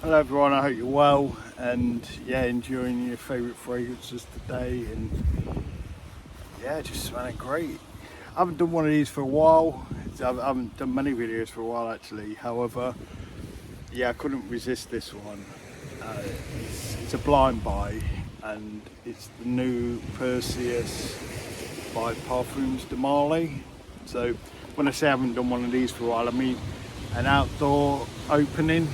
Hello everyone, I hope you're well and yeah, enjoying your favourite fragrances today, and yeah, just smelling great. I haven't done one of these for a while. I haven't done many videos for a while actually. However, yeah, I couldn't resist this one. It's a blind buy and it's the new Perseus by Parfums de Marly. So when I say I haven't done one of these for a while, I mean an outdoor opening,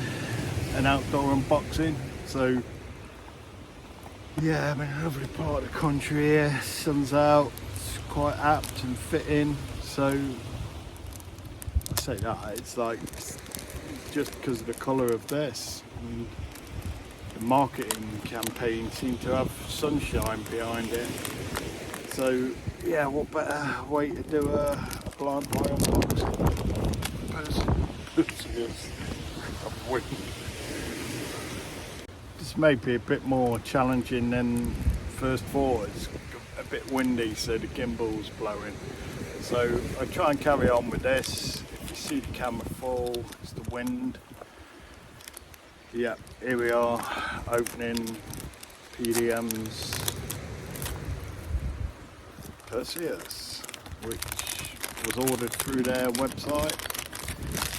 an outdoor unboxing. So yeah, I'm in a lovely part of the country here, sun's out, it's quite apt and fitting. So I say that, it's like just because of the colour of this, and the marketing campaign seemed to have sunshine behind it. So yeah, what better way to do a blind buy unboxing? This may be a bit more challenging than first thought. It's a bit windy, so the gimbal's blowing. So I try and carry on with this. If you see the camera fall, it's the wind. Yeah, here we are, opening PDM's Perseus, which was ordered through their website.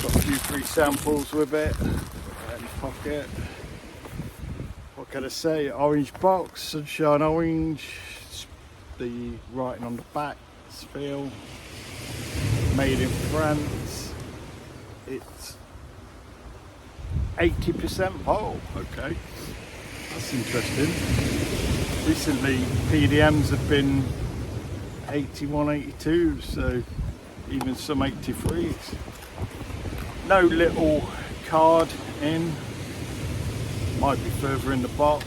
Got a few free samples with it. Put that in the pocket. What can I say? Orange box, sunshine orange. The writing on the back, feel. Made in France. It's 80%. Oh, okay. That's interesting. Recently, PDMs have been 81, 82, so even some 83s. No little card in. Might be further in the box.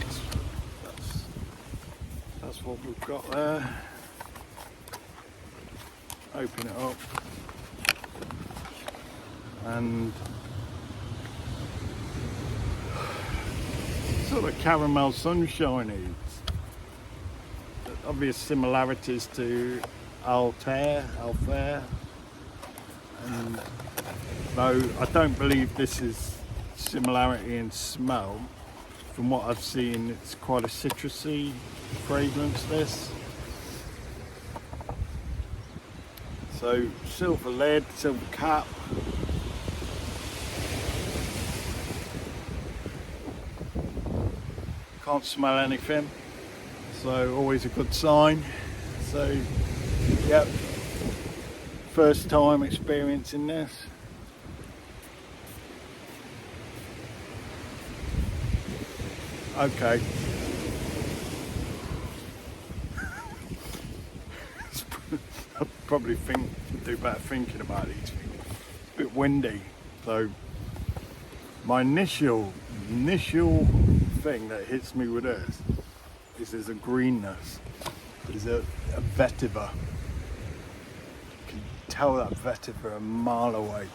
That's what we've got there. Open it up. And sort of caramel sunshiny. Obvious similarities to Altair. And though I don't believe this is similarity in smell, from what I've seen it's quite a citrusy fragrance, this. So silver lid, silver cap. Can't smell anything, so always a good sign. So yep, first time experiencing this. Okay. I probably do better thinking about these things. It's a bit windy, so my initial thing that hits me with this is there's a greenness. There's a vetiver. You can tell that vetiver a mile away.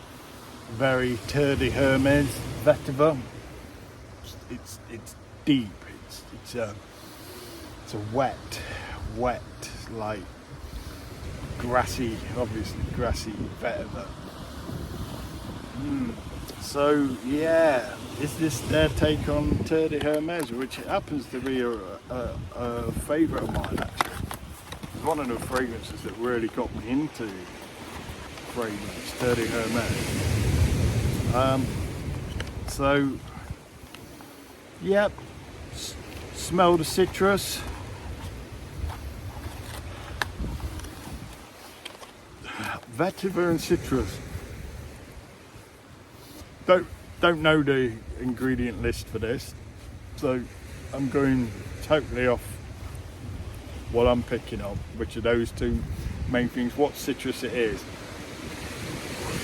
Very Terre de Hermes vetiver. It's deep. It's a wet, like grassy, obviously grassy vetiver. So yeah, is this their take on Terre de Hermes, which happens to be a favourite of mine actually. It's one of the fragrances that really got me into fragrance, Terre de Hermes. So yep, smell the citrus. Vetiver and citrus. Don't know the ingredient list for this, so I'm going totally off what I'm picking up, which are those two main things. What citrus it is.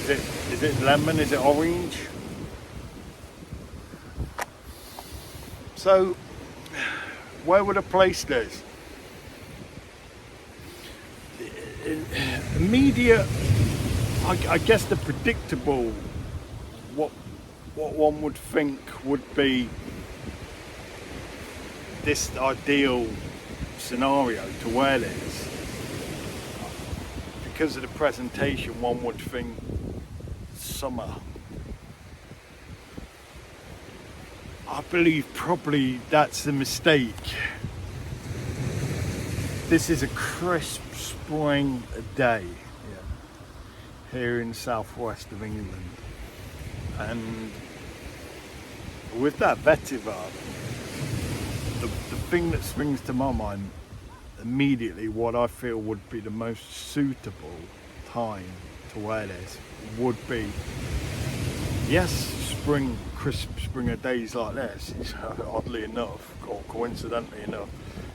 Is it lemon? Is it orange? So where would I place this? Immediate, I guess the predictable, what one would think would be this ideal scenario to wear this. Because of the presentation, one would think summer. I believe probably that's the mistake. This is a crisp spring day here in the southwest of England, and with that vetiver, the thing that springs to my mind immediately, what I feel would be the most suitable time to wear this would be, yes, spring, crisp springer days like this, oddly enough, or coincidentally enough.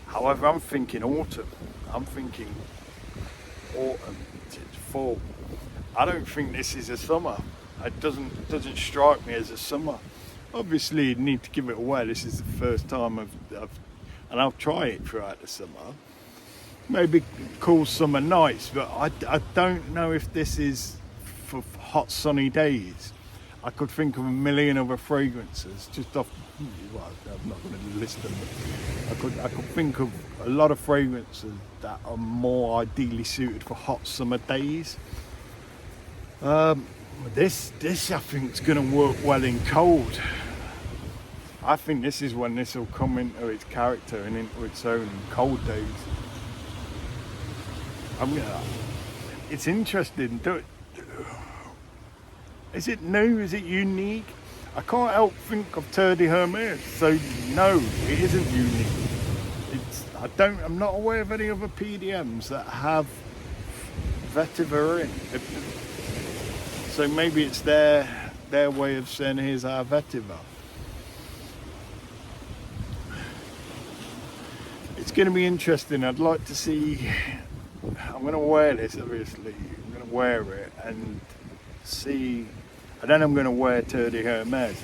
However, I'm thinking autumn. I'm thinking autumn, it's fall. I don't think this is a summer. It doesn't strike me as a summer. Obviously, you need to give it away. This is the first time and I'll try it throughout the summer. Maybe cool summer nights, but I don't know if this is for hot sunny days. I could think of a million other fragrances just off. Well, I'm not going to list them, but I could think of a lot of fragrances that are more ideally suited for hot summer days. This I think is going to work well in cold. I think this is when this will come into its character and into its own cold days. It's interesting. Is it new? Is it unique? I can't help think of Terre de Hermes. So no, it isn't unique. I'm not aware of any other PDMs that have vetiver in. So maybe it's their way of saying, here's our vetiver. It's going to be interesting. I'd like to see. I'm going to wear this, obviously. I'm going to wear it and see. And then I'm going to wear Terre de Hermes.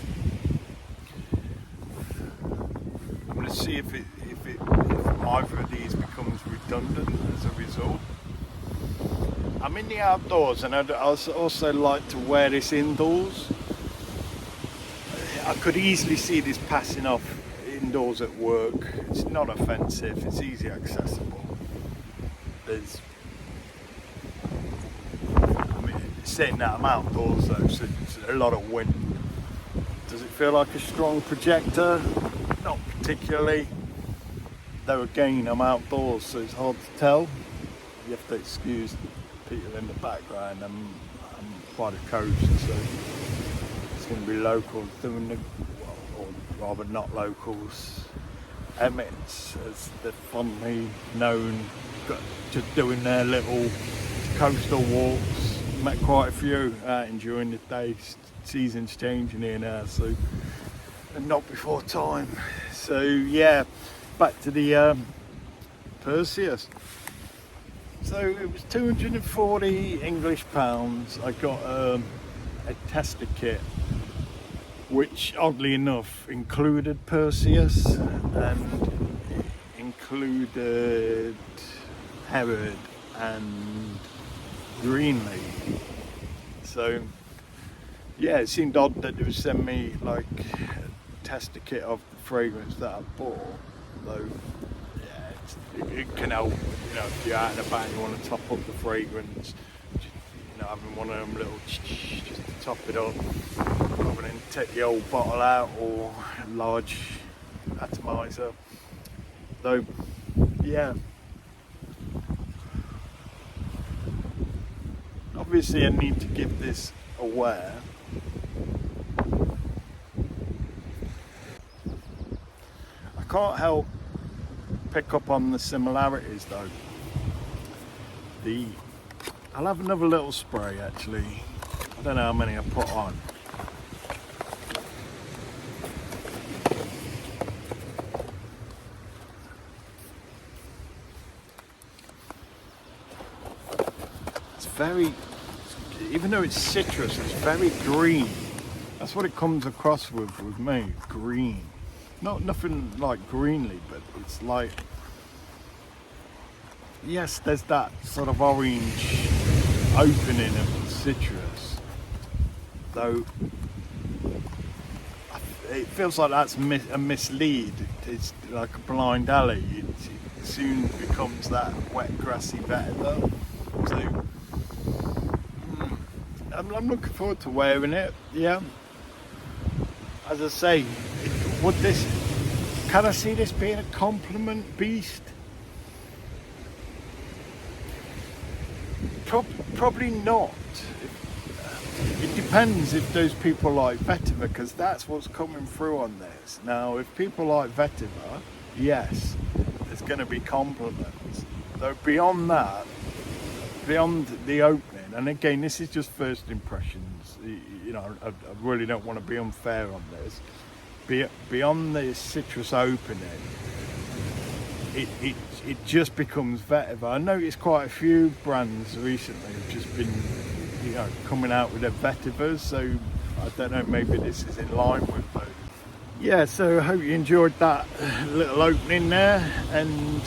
I'm going to see if either of these becomes redundant as a result. I'm in the outdoors, and I'd also like to wear this indoors. I could easily see this passing off indoors at work. It's not offensive, it's easy accessible. Saying that I'm outdoors though, so it's a lot of wind. Does it feel like a strong projector? Not particularly. Though again, I'm outdoors, so it's hard to tell. You have to excuse people in the background. I'm by the coast, so it's going to be locals doing or rather not locals. Emmets, as they're fondly known, just doing their little coastal walks. Met quite a few out during the day. Season's changing here now, so and not before time. So yeah, back to the Perseus. So it was 240 English pounds. I got a tester kit, which oddly enough included Perseus and included Herod and Greenleaf. So yeah, it seemed odd that they would send me like a tester kit of the fragrance that I bought, though yeah, it can help, you know, if you're out and about and you want to top up the fragrance, you know, having one of them little just to top it up, rather than take the old bottle out or a large atomizer. Though yeah, obviously I need to give this a wear. I can't help pick up on the similarities though. I'll have another little spray actually. I don't know how many I put on. Even though it's citrus, it's very green. That's what it comes across with me, green. Nothing like greenly, but it's like, yes, there's that sort of orange opening of the citrus, though it feels like that's a mislead. It's like a blind alley. It soon becomes that wet grassy vetiver. So I'm looking forward to wearing it. Yeah, as I say, would this, can I see this being a compliment beast? Probably not. It depends if those people like Vetiver, because that's what's coming through on this. Now, if people like Vetiver, yes, there's going to be compliments. Though beyond that, beyond the opening, and again, this is just first impressions. You know, I really don't want to be unfair on this. Beyond the citrus opening, it just becomes Vetiver. I noticed quite a few brands recently have just been, you know, coming out with their Vetivers, so I don't know, maybe this is in line with those. Yeah, so I hope you enjoyed that little opening there, and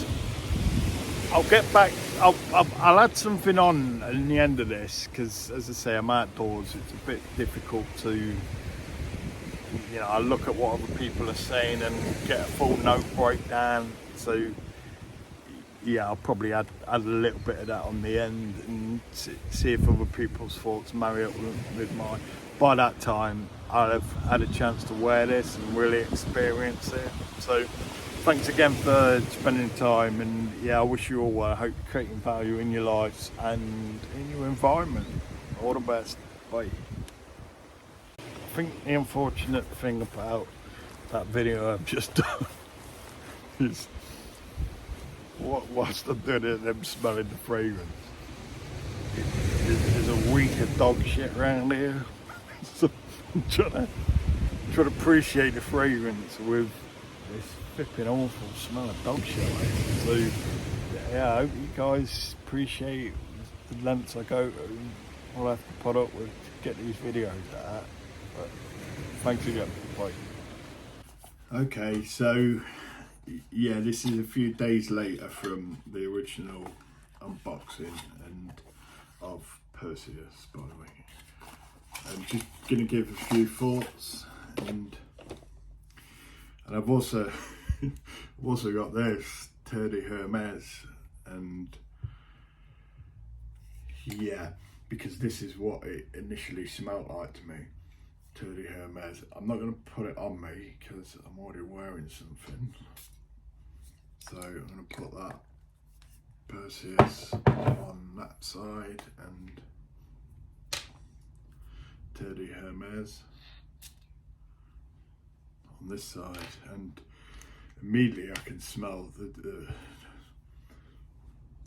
I'll get back, I'll add something on in the end of this, because as I say, I'm outdoors, it's a bit difficult to, you know, I look at what other people are saying and get a full note breakdown. So yeah, I'll probably add a little bit of that on the end and see if other people's thoughts marry up with mine. By that time, I'll have had a chance to wear this and really experience it. So thanks again for spending time, and yeah, I wish you all well. I hope you're creating value in your lives and in your environment. All the best. Bye. I think the unfortunate thing about that video I've just done is whilst I'm doing it, I'm smelling the fragrance. There's a week of dog shit around here. So I'm trying to appreciate the fragrance with this flipping awful smell of dog shit. So yeah, I hope you guys appreciate the lengths I go to. I'll have to put up with to get these videos out. But thanks again. Bye. Okay, so yeah, this is a few days later from the original unboxing and of Perseus, by the way. I'm just gonna give a few thoughts, and I've also got this Terre de Hermes, and yeah, because this is what it initially smelled like to me. Terre de Hermes. I'm not going to put it on me because I'm already wearing something. So I'm going to put that Perseus on that side and Terre de Hermes on this side, and immediately I can smell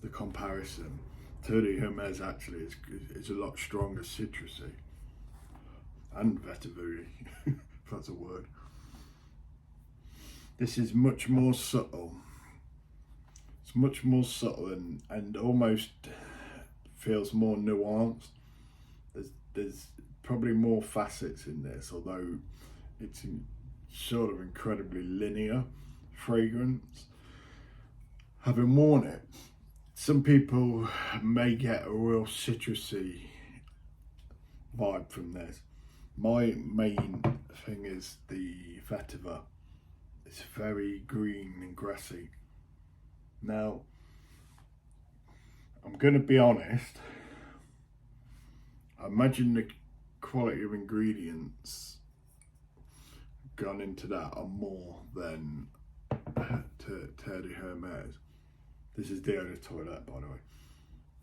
the comparison. Terre de Hermes actually is a lot stronger citrusy and vetiver, if that's a word. This is much more subtle. It's much more subtle and almost feels more nuanced. There's probably more facets in this, although it's sort of incredibly linear fragrance. Having worn it, some people may get a real citrusy vibe from this. My main thing is the vetiver. It's very green and grassy. Now, I'm going to be honest, I imagine the quality of ingredients gone into that are more than Terre de Hermes. This is the only toilet, by the way,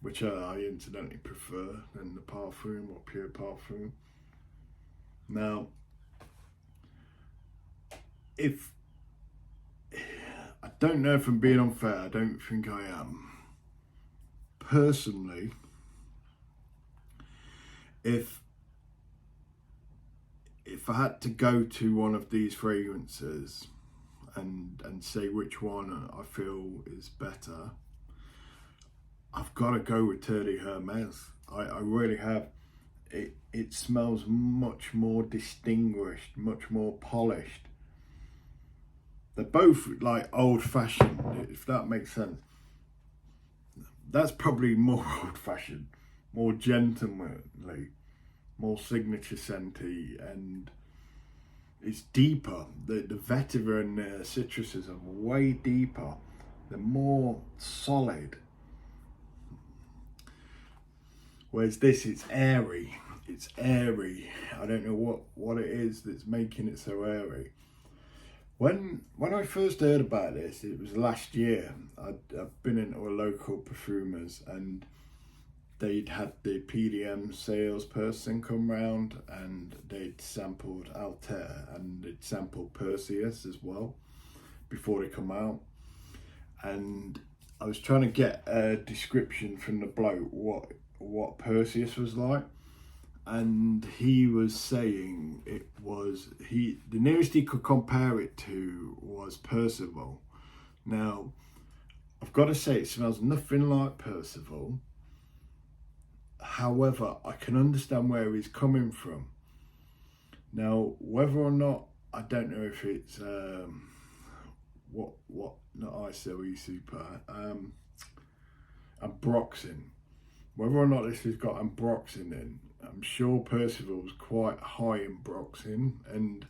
which I incidentally prefer than the Parfum or Pure Parfum. Now, I don't know if I'm being unfair, I don't think I am. Personally, if I had to go to one of these fragrances and say which one I feel is better, I've got to go with Terre de Hermes. I really have. It smells much more distinguished, much more polished. They're both like old-fashioned, if that makes sense. That's probably more old-fashioned, more gentlemanly, more signature scenty, and it's deeper. The vetiver and the citruses are way deeper. They're more solid. Whereas this, it's airy. It's airy. I don't know what it is that's making it so airy. When I first heard about this, it was last year. I'd been into a local perfumers, and they'd had the PDM salesperson come round, and they'd sampled Altair and they'd sampled Perseus as well before they come out. And I was trying to get a description from the bloke what Perseus was like, and he was saying it was the nearest he could compare it to was Percival. Now I've got to say it smells nothing like Percival. However, I can understand where he's coming from. Now, whether or not, I don't know if it's not ISOE super, ambroxan. Whether or not this has got ambroxan in, I'm sure Percival's quite high in ambroxan, and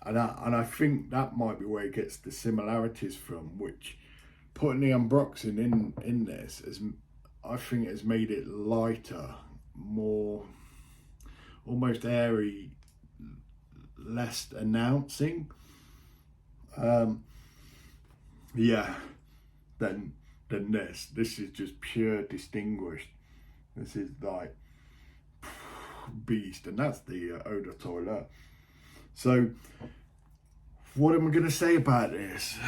I think that might be where he gets the similarities from, which putting the ambroxan in this is, I think, has made it lighter, more almost airy, less announcing. Yeah, than this. This is just pure distinguished. This is like beast, and that's the eau de toilette. So what am I going to say about this?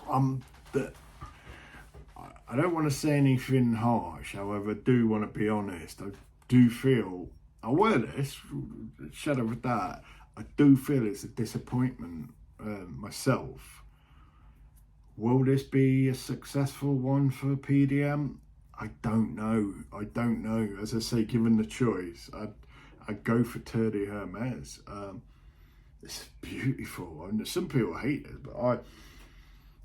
I don't want to say anything harsh, however I do want to be honest. I do feel, I wear this, shadow of a doubt, I do feel it's a disappointment myself. Will this be a successful one for PDM? I don't know. As I say, given the choice, I'd go for Terre de Hermes. It's beautiful. I mean, some people hate it, but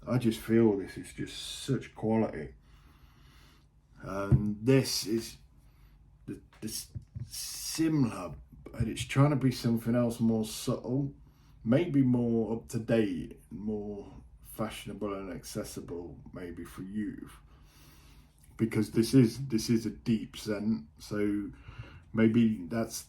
I just feel this is just such quality. And this is this similar, and it's trying to be something else more subtle, maybe more up to date, more fashionable and accessible, maybe for youth. Because this is a deep scent, so maybe that's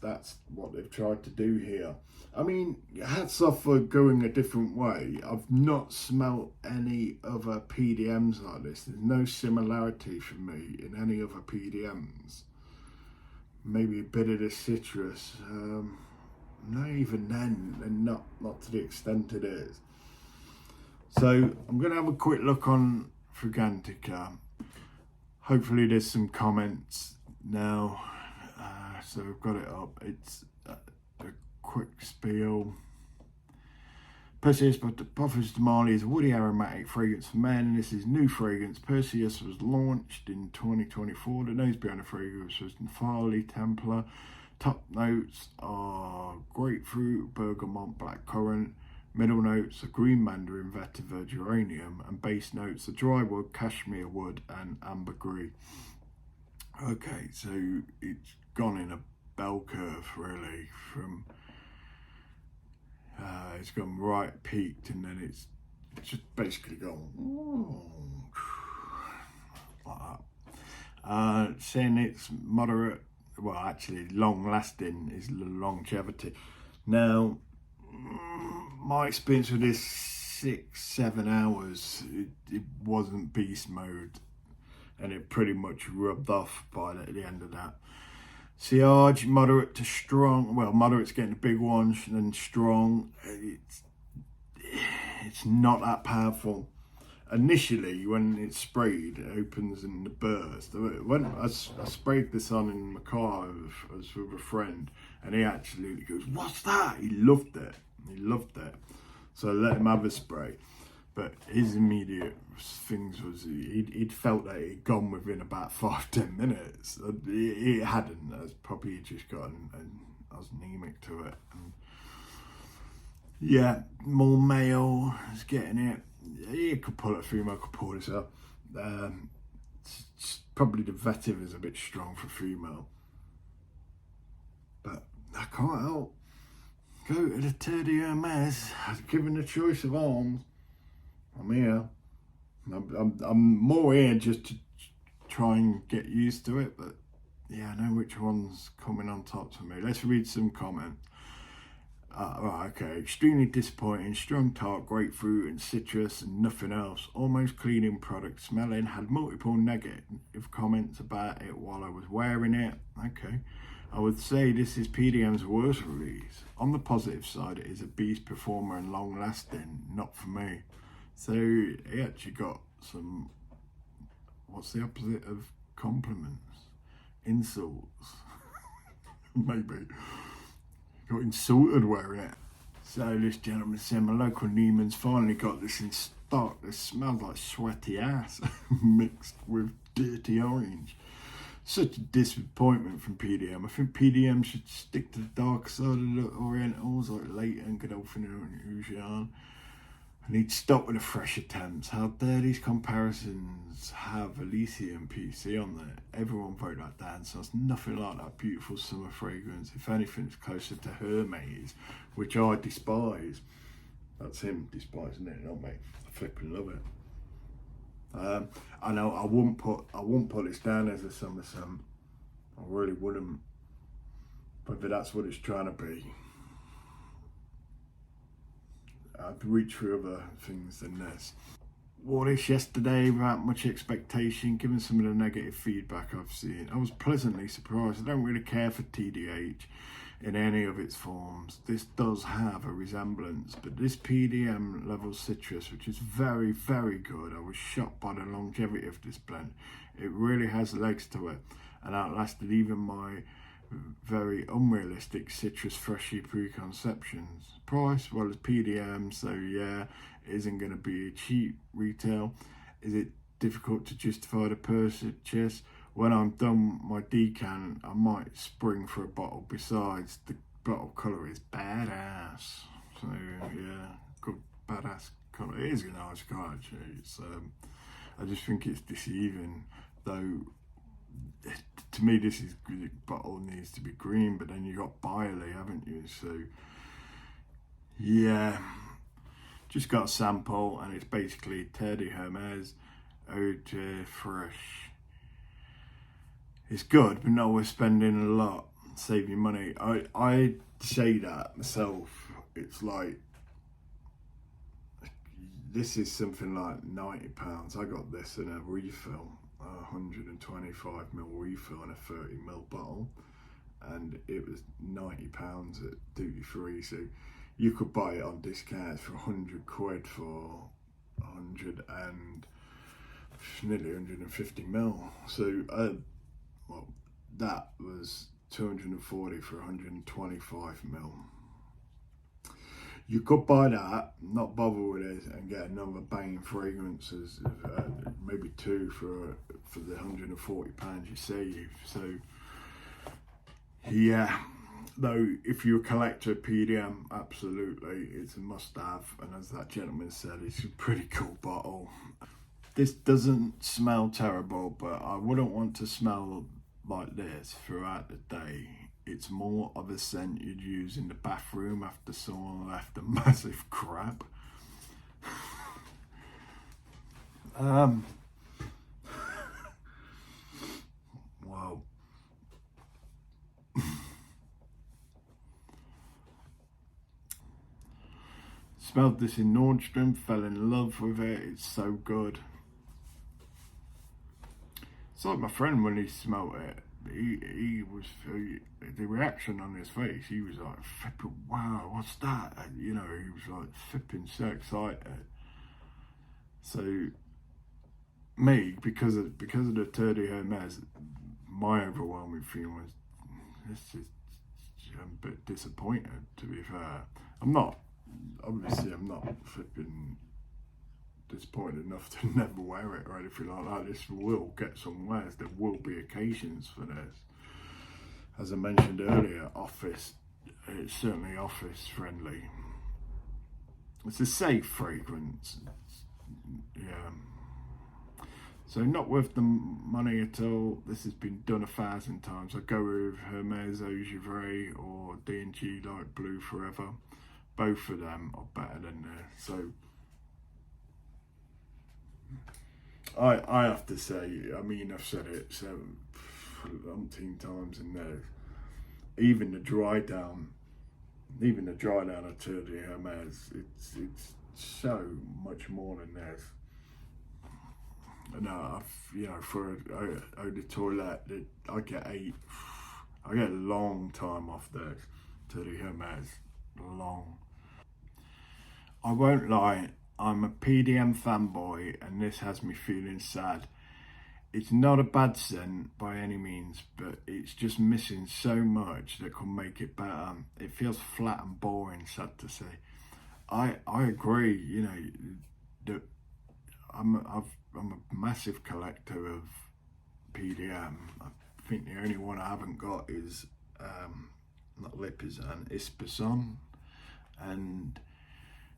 what they've tried to do here. I mean, hats off for going a different way. I've not smelt any other PDMs like this. There's no similarity for me in any other PDMs. Maybe a bit of the citrus. Not even then, and not to the extent it is. So I'm going to have a quick look on Fragrantica. Hopefully there's some comments now. So I've got it up. It's a quick spiel. Perseus by Parfums de Marly is a woody aromatic fragrance for men. This is new fragrance. Perseus was launched in 2024. The nose behind the fragrance was Nathalie Templer. Top notes are grapefruit, bergamot, black currant. Middle notes are green mandarin, vetiver, geranium, and base notes are dry wood, cashmere wood, and ambergris. Okay, so it's gone in a bell curve really. From it's gone right peaked, and then it's just basically gone like that. Saying it's moderate, well, actually long lasting is longevity. Now, my experience with this 6-7 hours, it wasn't beast mode, and it pretty much rubbed off by the end of that. Sillage, moderate to strong. Well, moderate's getting the big ones, and then strong. It's not that powerful. Initially, when it's sprayed, it opens in the burst. When I sprayed this on in my car, I was with a friend, and he actually goes, "What's that?" He loved it. So I let him have a spray. But his immediate things was he'd felt that he'd gone within about 5-10 minutes. It hadn't. That's probably just gotten, and I was anemic to it. And yeah, more male is getting it. You could pull it, female could pull this up. Probably the Vetiver is a bit strong for female. But I can't help. Go to the Terre de Hermes. Given the choice of arms, I'm here. I'm more here just to try and get used to it, but yeah, I know which one's coming on top for me. Let's read some comments. Right, okay. Extremely disappointing. Strong tart, grapefruit and citrus and nothing else. Almost cleaning product smelling. Had multiple negative comments about it while I was wearing it. Okay. I would say this is PDM's worst release. On the positive side, it is a beast performer and long lasting. Not for me. So he actually got some, what's the opposite of compliments? Insults. Maybe. Got insulted wearing it. So this gentleman said, my local Neiman's finally got this in stock. This smells like sweaty ass mixed with dirty orange. Such a disappointment from PDM. I think PDM should stick to the dark side of the Orientals like Leighton, Godolphin and Ujian. I need to stop with the fresh attempts. How dare these comparisons have Elysium PC on there? Everyone vote that down, so it's nothing like that beautiful summer fragrance. If anything, it's closer to Hermes, which I despise. That's him despising it, not me. I flipping love it. I know I wouldn't put this down as a summer scent. I really wouldn't. But that's what it's trying to be. I'd reach for other things than this. Wore this yesterday without much expectation, given some of the negative feedback I've seen. I was pleasantly surprised. I don't really care for TDH in any of its forms. This does have a resemblance, but this PDM level citrus, which is very, very good. I was shocked by the longevity of this blend. It really has legs to it and outlasted even my very unrealistic citrus freshy preconceptions. Price, well, it's PDM, so yeah, it isn't going to be a cheap retail. Is it difficult to justify the purchase? When I'm done my decant, I might spring for a bottle. Besides, the bottle colour is badass. So yeah, good badass colour. It is a nice colour actually. It's, I just think it's deceiving, though. To me, this is the bottle needs to be green, but then you got barley, haven't you? So yeah, just got a sample, and it's basically Terre de Hermes Eau de Fresh. It's good, but not worth spending a lot. Save your money. I say that myself. It's like, this is something like £90. I got this in a refill. 125ml refill in a 30ml bottle, and it was £90 at duty free. So you could buy it on discount for 100 quid for 100 and nearly 150ml. So well, that was 240 for 125ml. You could buy that, not bother with it, and get another banging fragrances, maybe two for the £140 you save. So yeah, though, if you're a collector of PDM, absolutely, it's a must-have. And as that gentleman said, it's a pretty cool bottle. This doesn't smell terrible, but I wouldn't want to smell like this throughout the day. It's more of a scent you'd use in the bathroom after someone left a massive crap. Wow. Smelled this in Nordstrom, fell in love with it. It's so good. It's like my friend when he smelled it. The reaction on his face, he was like, flipping, wow, what's that? And, you know, he was like flipping so excited. So me, because of the Terre de Hermes, my overwhelming feeling was, this is, I'm a bit disappointed, to be fair. I'm not flipping disappointed enough to never wear it or anything like that. This will get some wears. There will be occasions for this. As I mentioned earlier, it's certainly office friendly. It's a safe fragrance. Yeah. So not worth the money at all. This has been done 1,000 times. I go with Hermes Eau Givray or D&G Light Blue Forever. Both of them are better than this. So I have to say, I mean, I've said it so umpteen times in there. Even the dry down even the dry down of Tour de Hermes, it's so much more than this. And for a eau de toilette, I get a long time off this Tour de Hermes, long. I won't lie, I'm a PDM fanboy, and this has me feeling sad. It's not a bad scent by any means, but it's just missing so much that could make it better. It feels flat and boring, sad to say. I agree, you know, that I'm a massive collector of PDM. I think the only one I haven't got is not Lipizan, Ispason, and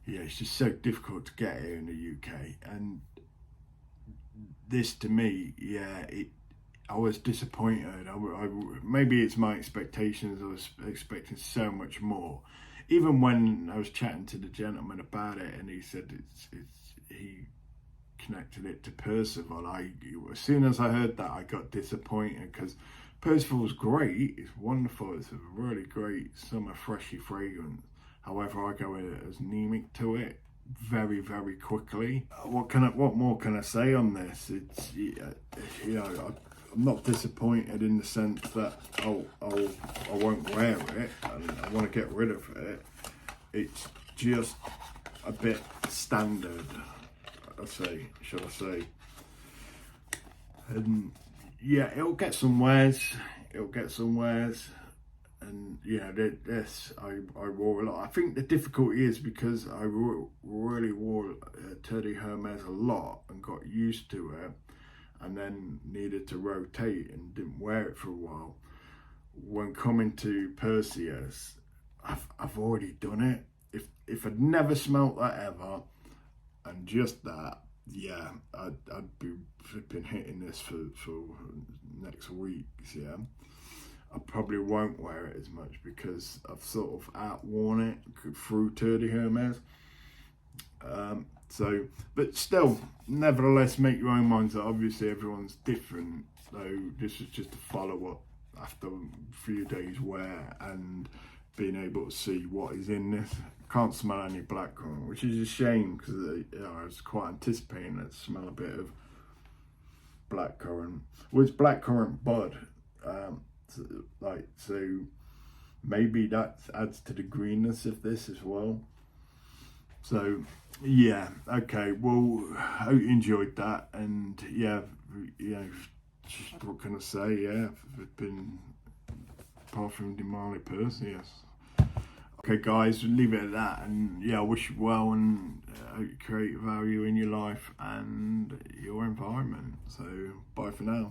yeah, it's just so difficult to get here in the UK. And this, to me, yeah, I was disappointed. Maybe it's my expectations. I was expecting so much more. Even when I was chatting to the gentleman about it, and he said he connected it to Percival. As soon as I heard that, I got disappointed, because Percival's great. It's wonderful. It's a really great summer freshy fragrance. However, I go as anemic to it very, very quickly. What more can I say on this? It's, you know, I'm not disappointed in the sense that I won't wear it and I want to get rid of it. It's just a bit standard, should I say. And yeah, it'll get some wears. And yeah, this I wore a lot. I think the difficulty is because I really wore Tour de Hermes a lot and got used to it, and then needed to rotate and didn't wear it for a while. When coming to Perseus, I've already done it. If I'd never smelt that ever, and just that, yeah, I'd be flipping hitting this for next week. Yeah, I probably won't wear it as much because I've sort of outworn it through Tour de Hermes. But still, nevertheless, make your own minds up. Obviously, everyone's different. So this is just a follow-up after a few days wear and being able to see what is in this. Can't smell any blackcurrant, which is a shame, because I was quite anticipating to smell a bit of blackcurrant. Well, it's blackcurrant bud. So maybe that adds to the greenness of this as well. So yeah, okay, well, I hope you enjoyed that. And yeah, you know, just what can I say? Yeah, it's been Parfums de Marly, Perseus. Okay guys, leave it at that, and yeah, I wish you well, and hope you create value in your life and your environment. So bye for now.